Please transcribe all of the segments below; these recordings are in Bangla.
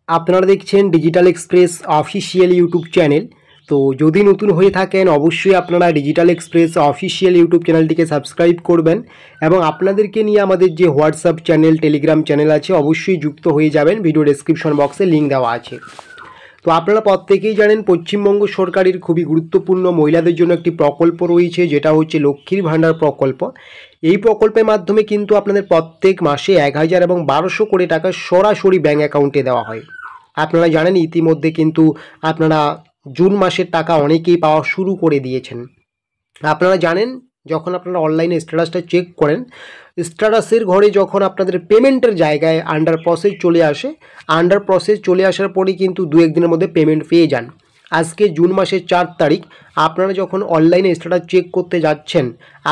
আপনারা দেখছেন digital express official YouTube channel. তো যদি নতুন হয়ে থাকেন অবশ্যই আপনারা ডিজিটাল এক্সপ্রেস অফিসিয়াল ইউটিউব চ্যানেলটিকে সাবস্ক্রাইব করবেন এবং আপনাদেরকে নিয়ে আমাদের যে হোয়াটসঅ্যাপ চ্যানেল, টেলিগ্রাম চ্যানেল আছে অবশ্যই যুক্ত হয়ে যাবেন। ভিডিও ডেসক্রিপশন বক্সে লিঙ্ক দেওয়া আছে। তো আপনারা প্রত্যেকেই জানেন পশ্চিমবঙ্গ সরকারের খুবই গুরুত্বপূর্ণ মহিলাদের জন্য একটি প্রকল্প রয়েছে, যেটা হচ্ছে লক্ষ্মীর ভাণ্ডার প্রকল্প। এই প্রকল্পের মাধ্যমে কিন্তু আপনাদের প্রত্যেক মাসে 1000 এবং 1200 করে টাকা সরাসরি ব্যাঙ্ক অ্যাকাউন্টে দেওয়া হয়। আপনারা জানেন ইতিমধ্যে কিন্তু আপনারা জুন মাসের টাকা অনেকেই পাওয়া শুরু করে দিয়েছেন। আপনারা জানেন যখন আপনারা অনলাইনে স্ট্যাটাসটা চেক করেন, স্ট্যাটাসের ঘরে যখন আপনাদের পেমেন্টের জায়গায় আন্ডার প্রসেস চলে আসে, আন্ডার প্রসেস চলে আসার পরেই কিন্তু 2-1 দিনের মধ্যে পেমেন্ট পেয়ে যান। আজকে জুন মাসের 4 তারিখ, আপনারা যখন অনলাইনে স্ট্যাটাস চেক করতে যাচ্ছেন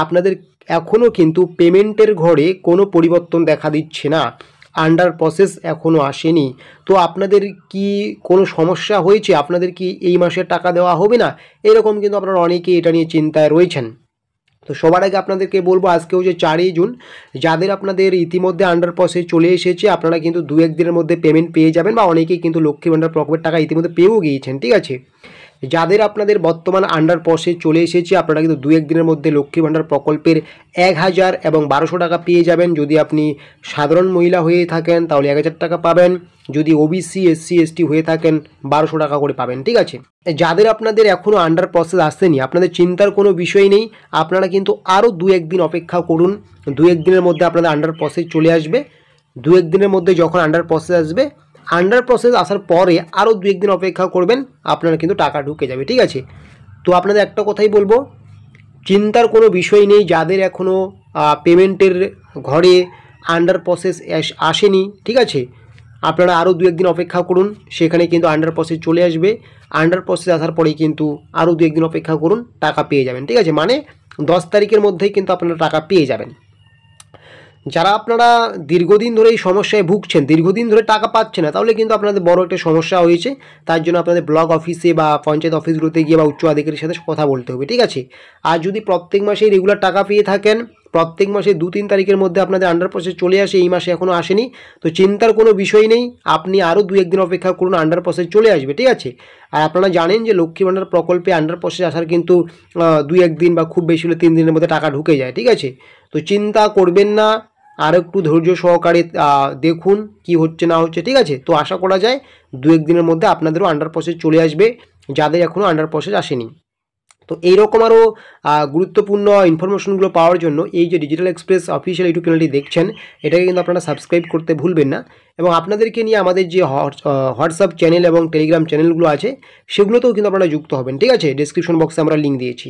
আপনাদের এখনও কিন্তু পেমেন্টের ঘরে কোনো পরিবর্তন দেখা দিচ্ছে না, আন্ডার প্রসেস এখনও আসেনি। তো আপনাদের কি কোনো সমস্যা হয়েছে? আপনাদের কি এই মাসের টাকা দেওয়া হবে না? এরকম কিন্তু আপনারা অনেকেই এটা নিয়ে চিন্তায় রয়েছেন। তো সবার আগে আপনাদেরকে বলবো, আজকে হচ্ছে 4ই জুন, যাদের আপনাদের ইতিমধ্যে আন্ডার প্রসেস চলে এসেছে আপনারা কিন্তু 2-1 দিনের মধ্যে পেমেন্ট পেয়ে যাবেন, বা অনেকেই কিন্তু লক্ষ্মী ভাণ্ডার প্রকল্পের টাকা ইতিমধ্যে পেয়েও গিয়েছেন। ঠিক আছে, যাদের আপনাদের বর্তমান আন্ডার প্রসেস চলে এসেছে আপনারা কিন্তু 2-1 দিনের মধ্যে লক্ষ্মী ভাণ্ডার প্রকল্পের 1000 এবং 1200 টাকা পেয়ে যাবেন। যদি আপনি সাধারণ মহিলা হয়ে থাকেন তাহলে 1000 টাকা পাবেন, যদি ওবিসি, এসসি, এসটি হয়ে থাকেন 1200 টাকা করে পাবেন। ঠিক আছে, যাদের আপনাদের এখনও আন্ডার প্রসেস আসেনি আপনাদের চিন্তার কোনো বিষয় নেই, আপনারা কিন্তু আরও 2-1 দিন অপেক্ষা করুন। 2-1 দিনের মধ্যে আপনাদের আন্ডার প্রসেস চলে আসবে। 2-1 দিনের মধ্যে যখন আন্ডার প্রসেস আসবে, আন্ডার প্রসেস আসার পরে আরও 2-1 দিন অপেক্ষা করবেন, আপনারা কিন্তু টাকা ঢুকে যাবে। ঠিক আছে, তো আপনাদের একটা কথাই বলবো, চিন্তার কোনো বিষয় নেই। যাদের এখনও পেমেন্টের ঘরে আন্ডার প্রসেস আসেনি, ঠিক আছে, আপনারা আরও 2-1 দিন অপেক্ষা করুন, সেখানে কিন্তু আন্ডার প্রসেস চলে আসবে। আন্ডার প্রসেস আসার পরেই কিন্তু আরও 2-1 দিন অপেক্ষা করুন, টাকা পেয়ে যাবেন। ঠিক আছে, মানে 10 তারিখের মধ্যেই কিন্তু আপনারা টাকা পেয়ে যাবেন। যারা আপনারা দীর্ঘদিন ধরে এই সমস্যায় ভুগছেন, দীর্ঘদিন ধরে টাকা পাচ্ছে না, তাহলে কিন্তু আপনাদের বড় একটা সমস্যা হয়েছে। তার জন্য আপনাদের ব্লক অফিসে বা পঞ্চায়েত অফিসগুলোতে গিয়ে বা উচ্চ আধিকারিকের সাথে কথা বলতে হবে। ঠিক আছে, আর যদি প্রত্যেক মাসেই রেগুলার টাকা পেয়ে থাকেন, প্রত্যেক মাসে 2-3 তারিখের মধ্যে আপনাদের আন্ডার প্রসেস চলে আসে, এই মাসে এখনও আসেনি, তো চিন্তার কোনো বিষয় নেই। আপনি আরও 2-1 দিন অপেক্ষা করুন, আন্ডার প্রসেস চলে আসবে। ঠিক আছে, আর আপনারা জানেন যে লক্ষ্মী ভাণ্ডার প্রকল্পে আন্ডার প্রসেস আসার কিন্তু 2-1 দিন বা খুব বেশি হলে 3 দিনের মধ্যে টাকা ঢুকে যায়। ঠিক আছে, তো চিন্তা করবেন না, আর একটু ধৈর্য সহকারে দেখুন কি হচ্ছে না হচ্ছে। ঠিক আছে, তো আশা করা যায় 2-1 দিনের মধ্যে আপনাদেরও আন্ডার প্রসেস চলে আসবে, যাদের এখনও আন্ডার প্রসেস আসেনি। তো এইরকম আরও গুরুত্বপূর্ণ ইনফরমেশনগুলো পাওয়ার জন্য এই যে ডিজিটাল এক্সপ্রেস অফিসিয়াল ইউটিউব চ্যানেলটি দেখছেন, এটাকে কিন্তু আপনারা সাবস্ক্রাইব করতে ভুলবেন না। এবং আপনাদেরকে নিয়ে আমাদের যে হোয়াটসঅ্যাপ চ্যানেল এবং টেলিগ্রাম চ্যানেলগুলো আছে সেগুলোতেও কিন্তু আপনারা যুক্ত হবেন। ঠিক আছে, ডেসক্রিপশন বক্সে আমরা লিঙ্ক দিয়েছি।